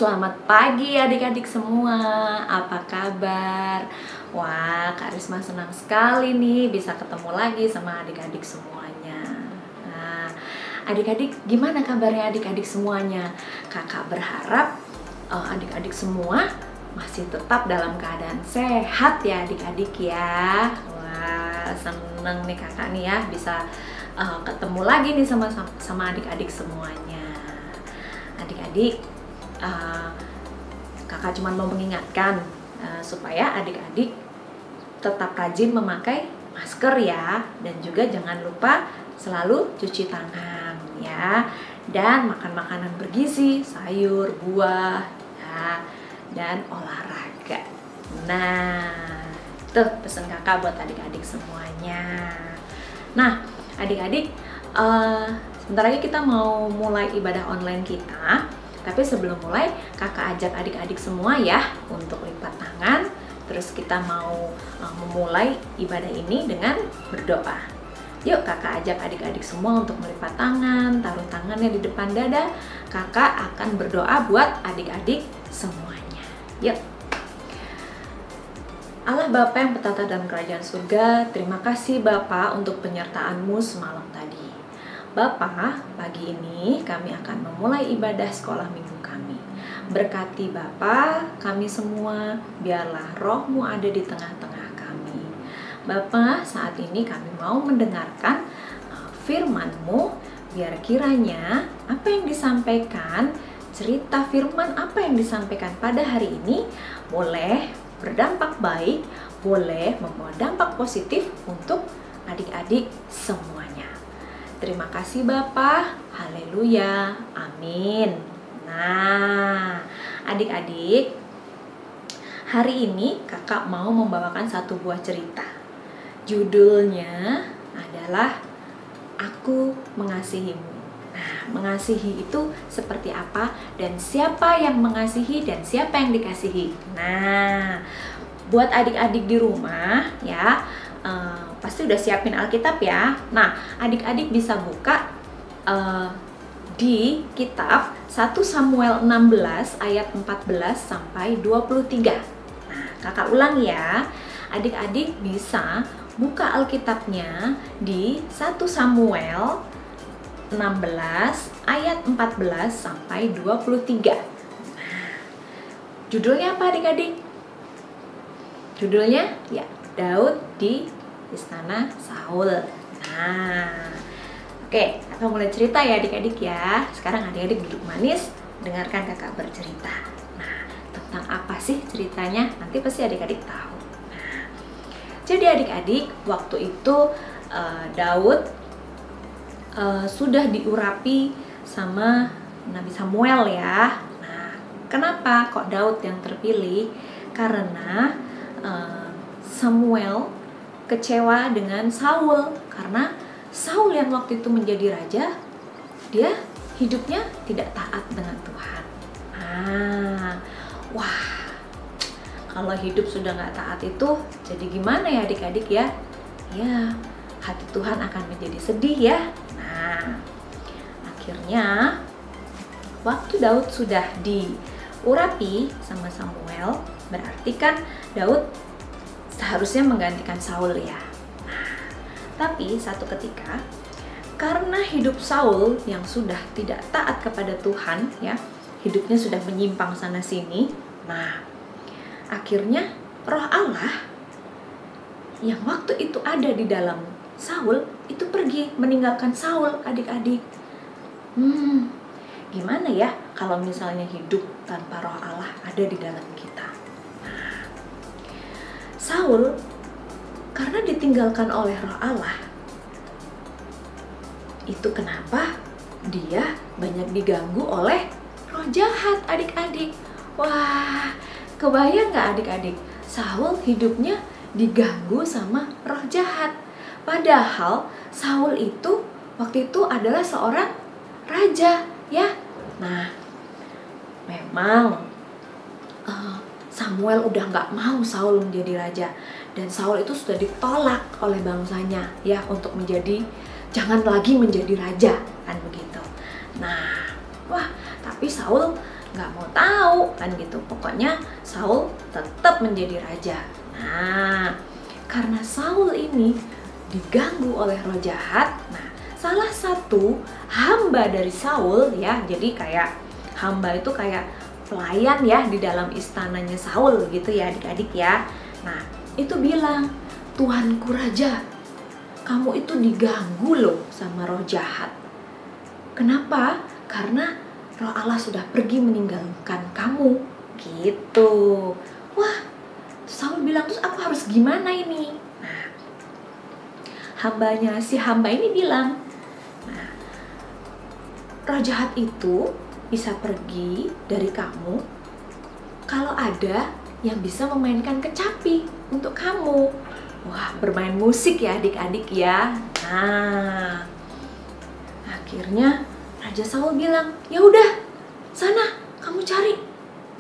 selamat pagi adik-adik semua. Apa kabar? Wah, Kak Risma senang sekali nih bisa ketemu lagi sama adik-adik semuanya. Nah, adik-adik gimana kabarnya adik-adik semuanya? Kakak berharap adik-adik semua masih tetap dalam keadaan sehat ya adik-adik ya. Wah, seneng nih kakak nih ya bisa ketemu lagi nih sama adik-adik semuanya. Adik-adik, kakak cuma mau mengingatkan supaya adik-adik tetap rajin memakai masker ya, dan juga jangan lupa selalu cuci tangan ya, dan makan makanan bergizi, sayur, buah ya, dan olahraga. Nah, tuh pesan kakak buat adik-adik semuanya. Nah, adik-adik, sebentar lagi kita mau mulai ibadah online kita. Tapi sebelum mulai, kakak ajak adik-adik semua ya untuk lipat tangan. Terus kita mau memulai ibadah ini dengan berdoa. Yuk kakak ajak adik-adik semua untuk melipat tangan, taruh tangannya di depan dada. Kakak akan berdoa buat adik-adik semuanya. Yuk. Allah Bapa yang bertata dalam kerajaan surga, terima kasih Bapa untuk penyertaan-Mu semalam tadi. Bapa, pagi ini kami akan memulai ibadah sekolah minggu kami. Berkati Bapa, kami semua, biarlah roh-Mu ada di tengah-tengah kami. Bapa, saat ini kami mau mendengarkan firman-Mu, biar kiranya apa yang disampaikan, cerita firman apa yang disampaikan pada hari ini, boleh berdampak baik, boleh membawa dampak positif untuk adik-adik semuanya. Terima kasih Bapa, haleluya, amin. Nah, adik-adik, hari ini kakak mau membawakan satu buah cerita. Judulnya adalah Aku Mengasihimu. Nah, mengasihi itu seperti apa, dan siapa yang mengasihi dan siapa yang dikasihi. Nah, buat adik-adik di rumah ya, pasti udah siapin Alkitab ya. Nah, adik-adik bisa buka di kitab 1 Samuel 16 ayat 14 sampai 23. Nah, kakak ulang ya. Adik-adik bisa buka Alkitabnya di 1 Samuel 16 ayat 14 sampai 23. Nah, judulnya apa adik-adik? Judulnya ya, Daud di Istana Saul. Nah, oke, kita mulai cerita ya adik-adik ya. Sekarang adik-adik duduk manis, dengarkan kakak bercerita. Nah, tentang apa sih ceritanya? Nanti pasti adik-adik tahu. Nah, jadi adik-adik, waktu itu Daud sudah diurapi sama Nabi Samuel ya. Nah, kenapa kok Daud yang terpilih? Karena Samuel kecewa dengan Saul, karena Saul yang waktu itu menjadi raja, dia hidupnya tidak taat dengan Tuhan. Wah, kalau hidup sudah nggak taat itu jadi gimana ya adik-adik ya? Ya, hati Tuhan akan menjadi sedih ya. Nah, akhirnya waktu Daud sudah diurapi sama Samuel, berarti kan Daud seharusnya menggantikan Saul ya. Nah, tapi satu ketika, karena hidup Saul yang sudah tidak taat kepada Tuhan ya, hidupnya sudah menyimpang sana sini. Nah, akhirnya Roh Allah yang waktu itu ada di dalam Saul itu pergi meninggalkan Saul adik-adik. Gimana ya kalau misalnya hidup tanpa Roh Allah ada di dalam kita? Saul karena ditinggalkan oleh Roh Allah, itu kenapa dia banyak diganggu oleh roh jahat adik-adik. Wah, kebayang nggak adik-adik? Saul hidupnya diganggu sama roh jahat. Padahal Saul itu waktu itu adalah seorang raja ya. Nah, memang Samuel udah nggak mau Saul menjadi raja, dan Saul itu sudah ditolak oleh bangsanya ya untuk jangan lagi menjadi raja kan begitu. Nah, wah, tapi Saul nggak mau tahu kan gitu. Pokoknya Saul tetap menjadi raja. Nah, karena Saul ini diganggu oleh roh jahat, nah salah satu hamba dari Saul ya, jadi kayak hamba itu kayak pelayan ya di dalam istananya Saul gitu ya adik-adik ya. Nah itu bilang, "Tuanku raja, kamu itu diganggu loh sama roh jahat. Kenapa? Karena roh Allah sudah pergi meninggalkan kamu." Gitu. Wah, Saul bilang, terus aku harus gimana ini? Nah, si hamba ini bilang, nah, roh jahat itu bisa pergi dari kamu kalau ada yang bisa memainkan kecapi untuk kamu. Wah, bermain musik ya adik-adik ya. Nah, akhirnya Raja Saul bilang, "Ya udah, sana kamu cari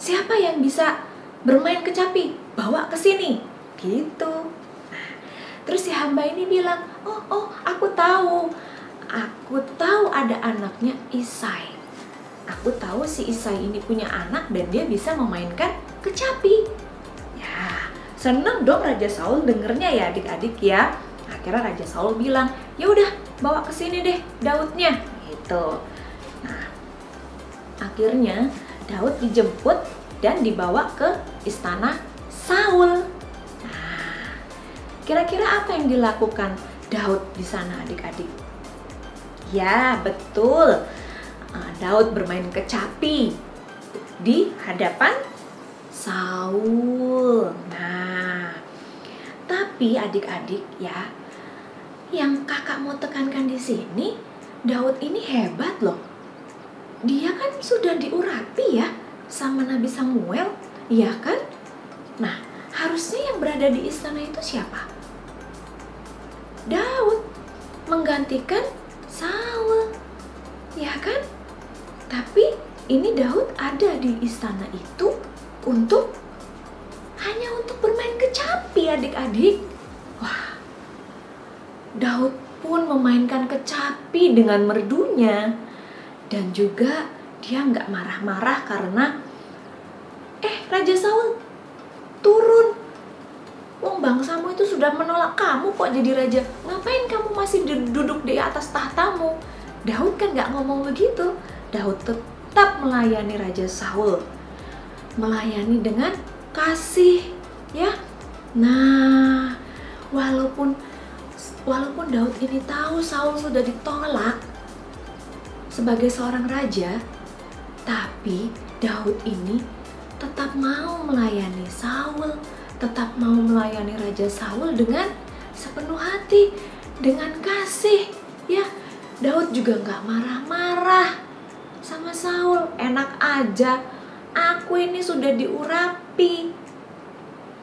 siapa yang bisa bermain kecapi, bawa ke sini." Gitu. Nah, terus si hamba ini bilang, "Oh, aku tahu. Aku tahu ada anaknya Isai. Aku tahu si Isai ini punya anak dan dia bisa memainkan kecapi." Ya, seneng dong Raja Saul dengernya ya adik-adik ya. Akhirnya Raja Saul bilang, "Ya udah, bawa ke sini deh Daudnya." Gitu. Nah, akhirnya Daud dijemput dan dibawa ke istana Saul. Nah, kira-kira apa yang dilakukan Daud di sana adik-adik? Ya, betul. Daud bermain kecapi di hadapan Saul. Nah, tapi adik-adik ya, yang kakak mau tekankan di sini, Daud ini hebat loh. Dia kan sudah diurapi ya sama Nabi Samuel, iya kan? Nah, harusnya yang berada di istana itu siapa? Daud, menggantikan Saul, ya kan? Tapi ini Daud ada di istana itu hanya untuk bermain kecapi adik-adik. Wah, Daud pun memainkan kecapi dengan merdunya. Dan juga dia nggak marah-marah karena Raja Saul turun. Wong bangsamu itu sudah menolak kamu kok jadi raja. Ngapain kamu masih duduk di atas tahtamu? Daud kan nggak ngomong begitu. Daud tetap melayani Raja Saul. Melayani dengan kasih ya. Nah, walaupun Daud ini tahu Saul sudah ditolak sebagai seorang raja, tapi Daud ini tetap mau melayani Saul, tetap mau melayani Raja Saul dengan sepenuh hati, dengan kasih ya. Daud juga nggak marah-marah sama Saul. Enak aja, aku ini sudah diurapi,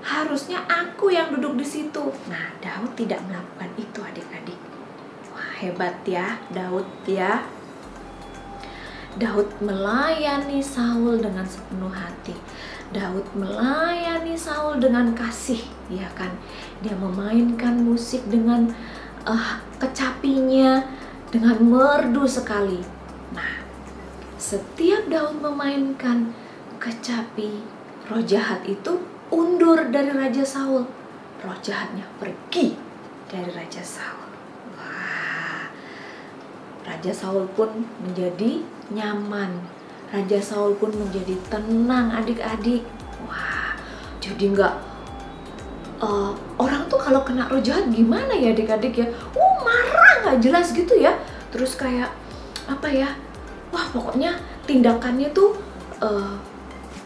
harusnya aku yang duduk di situ. Nah, Daud tidak melakukan itu adik-adik. Wah, hebat ya Daud ya. Daud melayani Saul dengan sepenuh hati. Daud melayani Saul dengan kasih, ya kan? Dia memainkan musik dengan kecapinya dengan merdu sekali. Nah, setiap Daud memainkan kecapi, roh jahat itu undur dari Raja Saul. Roh jahatnya pergi dari Raja Saul. Wah, Raja Saul pun menjadi nyaman. Raja Saul pun menjadi tenang adik-adik. Wah, jadi nggak orang tuh kalau kena roh jahat gimana ya adik-adik ya? Marah nggak jelas gitu ya. Terus kayak apa ya? Wah, pokoknya tindakannya tuh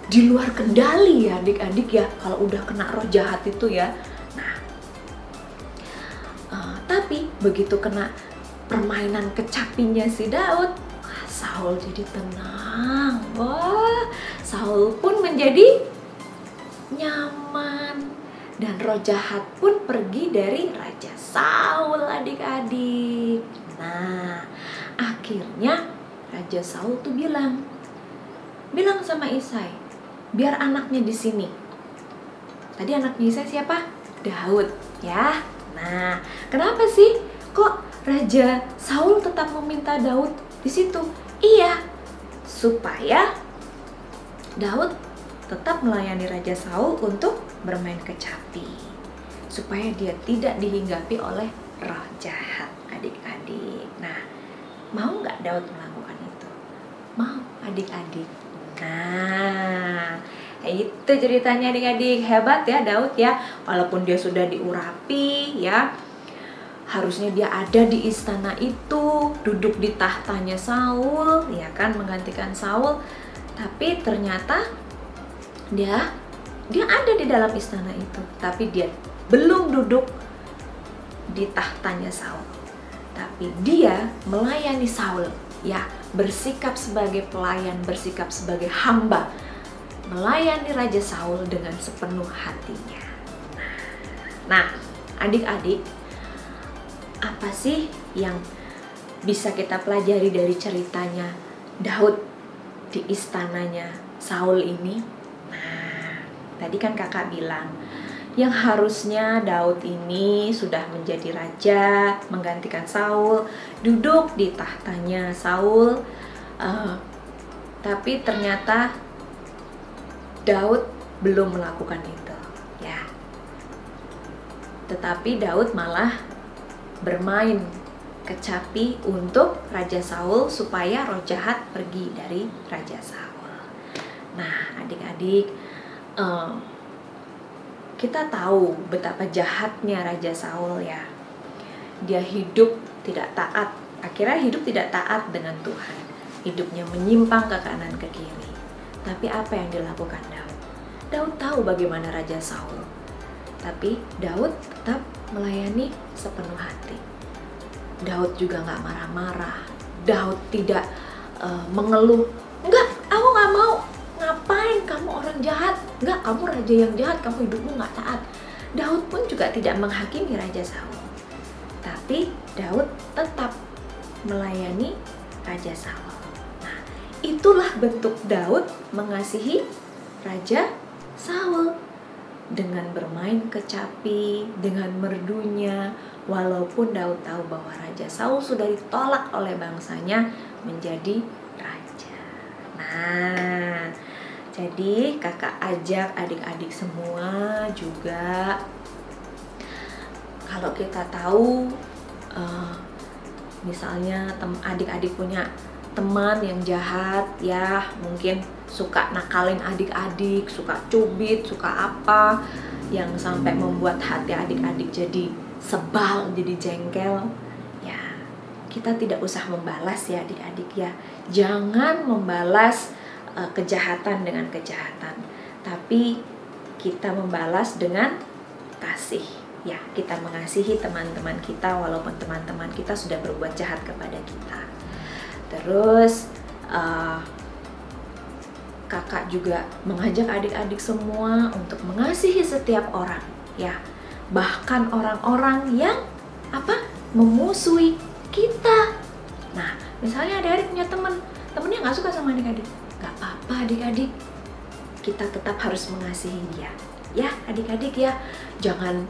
di luar kendali ya adik-adik ya. Kalau udah kena roh jahat itu ya. Nah, tapi begitu kena permainan kecapinya si Daud, Saul jadi tenang. Wah, Saul pun menjadi nyaman. Dan roh jahat pun pergi dari Raja Saul adik-adik. Nah, akhirnya Raja Saul tuh bilang sama Isai, biar anaknya di sini. Tadi anaknya Isai siapa? Daud ya. Nah, kenapa sih kok Raja Saul tetap meminta Daud di situ? Iya, supaya Daud tetap melayani Raja Saul untuk bermain kecapi, supaya dia tidak dihinggapi oleh roh jahat, adik-adik. Nah, mau nggak Daud melakukan itu? Mau, adik-adik. Nah, itu ceritanya adik-adik. Hebat ya Daud ya, walaupun dia sudah diurapi ya, harusnya dia ada di istana itu, duduk di tahtanya Saul, ya kan, menggantikan Saul. Tapi ternyata dia ada di dalam istana itu, tapi dia belum duduk di tahtanya Saul. Tapi dia melayani Saul, ya, bersikap sebagai pelayan, bersikap sebagai hamba, melayani Raja Saul dengan sepenuh hatinya. Nah, adik-adik, apa sih yang bisa kita pelajari dari ceritanya Daud di istananya Saul ini? Nah, tadi kan kakak bilang, yang harusnya Daud ini sudah menjadi raja, menggantikan Saul, duduk di tahtanya Saul, tapi ternyata Daud belum melakukan itu, ya. Tetapi Daud malah bermain kecapi untuk Raja Saul supaya roh jahat pergi dari Raja Saul. Nah, adik-adik, kita tahu betapa jahatnya Raja Saul ya. Dia hidup tidak taat, akhirnya hidup tidak taat dengan Tuhan. Hidupnya menyimpang ke kanan ke kiri. Tapi apa yang dilakukan Daud? Daud tahu bagaimana Raja Saul, tapi Daud tetap melayani sepenuh hati. Daud juga nggak marah-marah. Daud tidak mengeluh. Enggak, aku nggak mau. Ngapain kamu orang jahat? Enggak, kamu raja yang jahat, kamu hidupmu nggak taat. Daud pun juga tidak menghakimi Raja Saul. Tapi Daud tetap melayani Raja Saul. Nah, itulah bentuk Daud mengasihi Raja Saul. Dengan bermain kecapi, dengan merdunya, walaupun Daud tahu bahwa Raja Saul sudah ditolak oleh bangsanya menjadi raja. Nah, jadi kakak ajak adik-adik semua juga, kalau kita tahu misalnya adik-adik punya teman yang jahat ya, mungkin suka nakalin adik-adik, suka cubit, suka apa, yang sampai membuat hati adik-adik jadi sebal, jadi jengkel ya, kita tidak usah membalas ya adik-adik ya. Jangan membalas kejahatan dengan kejahatan, tapi kita membalas dengan kasih ya. Kita mengasihi teman-teman kita walaupun teman-teman kita sudah berbuat jahat kepada kita. Terus kakak juga mengajak adik-adik semua untuk mengasihi setiap orang ya, bahkan orang-orang yang memusuhi kita. Nah, misalnya adik-adik punya temennya nggak suka sama adik-adik, nggak apa-apa adik-adik, kita tetap harus mengasihi dia ya adik-adik ya. Jangan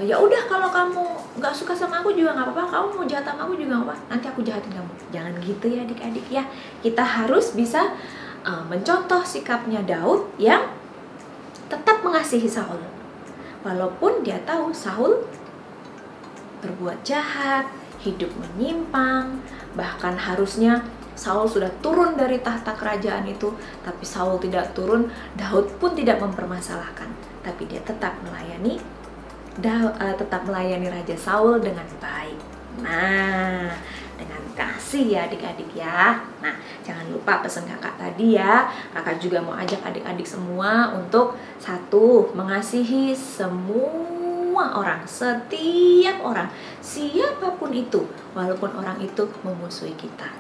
ya udah, kalau kamu nggak suka sama aku juga nggak apa-apa, kamu mau jahat sama aku juga nggak apa-apa, nanti aku jahatin kamu. Jangan gitu ya adik-adik ya. Kita harus bisa mencontoh sikapnya Daud yang tetap mengasihi Saul, walaupun dia tahu Saul berbuat jahat, hidup menyimpang, bahkan harusnya Saul sudah turun dari tahta kerajaan itu, tapi Saul tidak turun. Daud pun tidak mempermasalahkan, tapi dia tetap melayani Raja Saul dengan baik. Nah, dengan kasih ya adik-adik ya. Nah, jangan lupa pesan kakak tadi ya. Kakak juga mau ajak adik-adik semua untuk satu, mengasihi semua orang, setiap orang, siapapun itu, walaupun orang itu memusuhi kita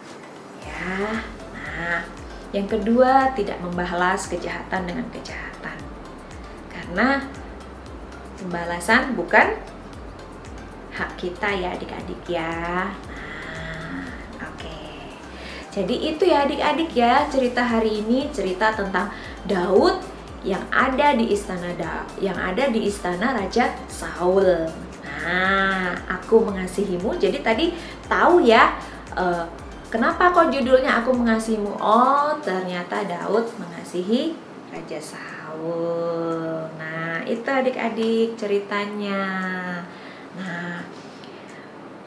ya. Nah, yang kedua, tidak membalas kejahatan dengan kejahatan, karena pembalasan bukan hak kita ya adik-adik ya. Nah, oke. Jadi itu ya adik-adik ya, cerita hari ini, cerita tentang Daud yang ada di istana Raja Saul. Nah, aku mengasihimu. Jadi tadi tahu ya Kenapa kok judulnya Aku Mengasihimu? Oh, ternyata Daud mengasihi Raja Saul. Nah, itu adik-adik ceritanya. Nah,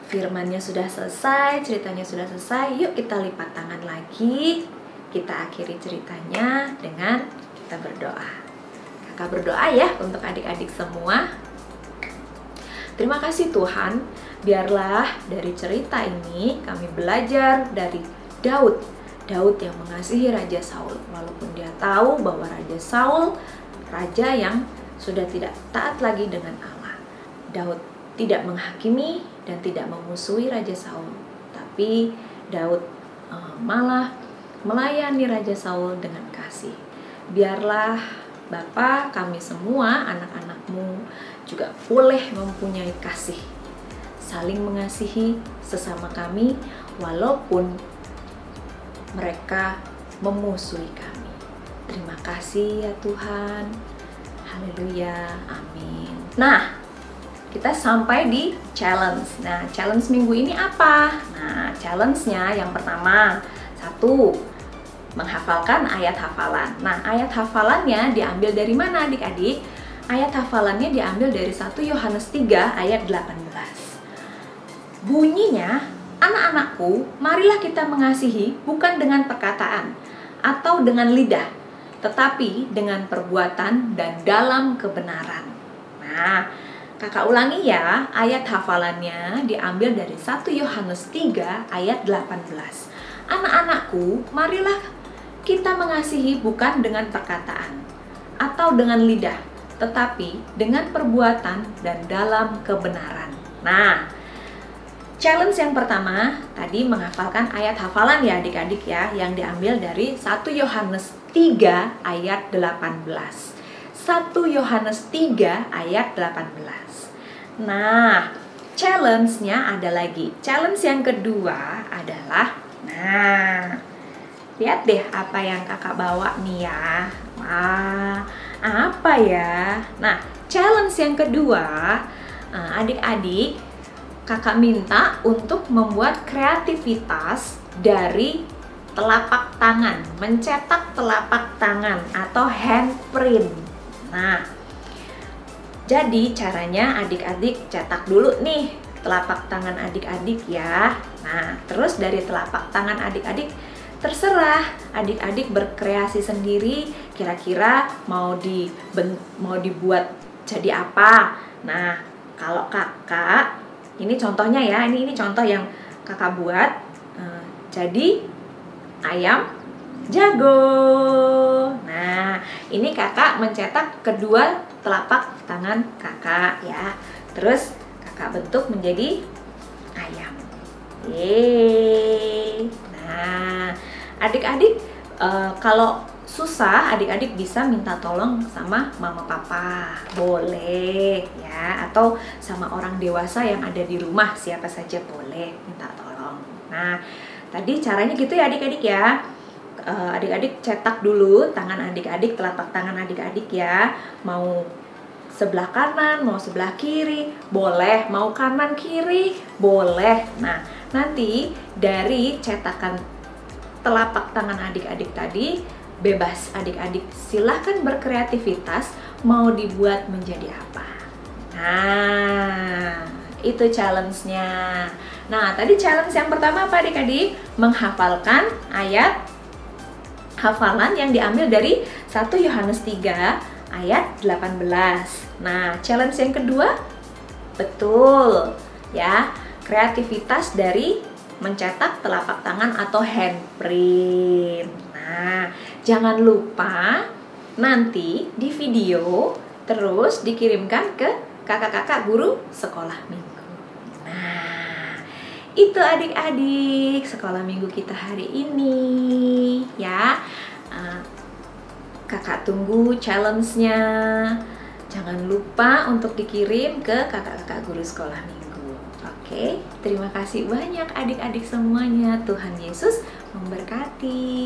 firmannya sudah selesai, ceritanya sudah selesai. Yuk kita lipat tangan lagi. Kita akhiri ceritanya dengan kita berdoa. Kakak berdoa ya untuk adik-adik semua. Terima kasih Tuhan, biarlah dari cerita ini kami belajar dari Daud. Daud yang mengasihi Raja Saul, walaupun dia tahu bahwa Raja Saul, raja yang sudah tidak taat lagi dengan Allah. Daud tidak menghakimi dan tidak memusuhi Raja Saul, tapi Daud malah melayani Raja Saul dengan kasih. Biarlah Bapa, kami semua anak-anak-Mu juga boleh mempunyai kasih, saling mengasihi sesama kami walaupun mereka memusuhi kami. Terima kasih ya Tuhan. Haleluya, amin. Nah, kita sampai di challenge. Nah, challenge minggu ini apa? Nah, challenge-nya yang pertama, 1, menghafalkan ayat hafalan. Nah, ayat hafalannya diambil dari mana adik-adik? Ayat hafalannya diambil dari 1 Yohanes 3 ayat 18. Bunyinya, anak-anakku, marilah kita mengasihi bukan dengan perkataan atau dengan lidah, tetapi dengan perbuatan dan dalam kebenaran. Nah, kakak ulangi ya, ayat hafalannya diambil dari 1 Yohanes 3 ayat 18. Anak-anakku, marilah kita mengasihi bukan dengan perkataan atau dengan lidah, tetapi dengan perbuatan dan dalam kebenaran. Nah, challenge yang pertama tadi menghafalkan ayat hafalan ya adik-adik ya, yang diambil dari 1 Yohanes 3 ayat 18. 1 Yohanes 3 ayat 18. Nah, challenge-nya ada lagi. Challenge yang kedua adalah, nah, lihat deh apa yang kakak bawa nih ya. Wah, apa ya? Nah, challenge yang kedua, adik-adik, kakak minta untuk membuat kreativitas dari telapak tangan, mencetak telapak tangan atau handprint. Nah, jadi caranya adik-adik cetak dulu nih telapak tangan adik-adik ya. Nah, terus dari telapak tangan adik-adik terserah adik-adik berkreasi sendiri, kira-kira mau dibuat jadi apa. Nah, kalau kakak, ini contohnya ya, ini contoh yang kakak buat, jadi ayam jago. Nah, ini kakak mencetak kedua telapak tangan kakak ya, terus kakak bentuk menjadi ayam. Yeay. Nah, adik-adik kalau susah, adik-adik bisa minta tolong sama mama papa, boleh ya, atau sama orang dewasa yang ada di rumah, siapa saja boleh minta tolong. Nah, tadi caranya gitu ya adik-adik ya. Adik-adik cetak dulu tangan adik-adik, telapak tangan adik-adik ya, mau sebelah kanan, mau sebelah kiri, boleh, mau kanan kiri, boleh. Nah, nanti dari cetakan telapak tangan adik-adik tadi, bebas adik-adik, silahkan berkreativitas mau dibuat menjadi apa. Nah, itu challenge-nya. Nah, tadi challenge yang pertama apa adik-adik? Menghafalkan ayat hafalan yang diambil dari 1 Yohanes 3 ayat 18. Nah, challenge yang kedua, betul ya, kreativitas dari mencetak telapak tangan atau handprint. Nah, jangan lupa nanti di video terus dikirimkan ke kakak-kakak guru sekolah minggu. Nah, itu adik-adik sekolah minggu kita hari ini ya. Kakak tunggu challenge-nya. Jangan lupa untuk dikirim ke kakak-kakak guru sekolah minggu. Oke, terima kasih banyak adik-adik semuanya. Tuhan Yesus memberkati.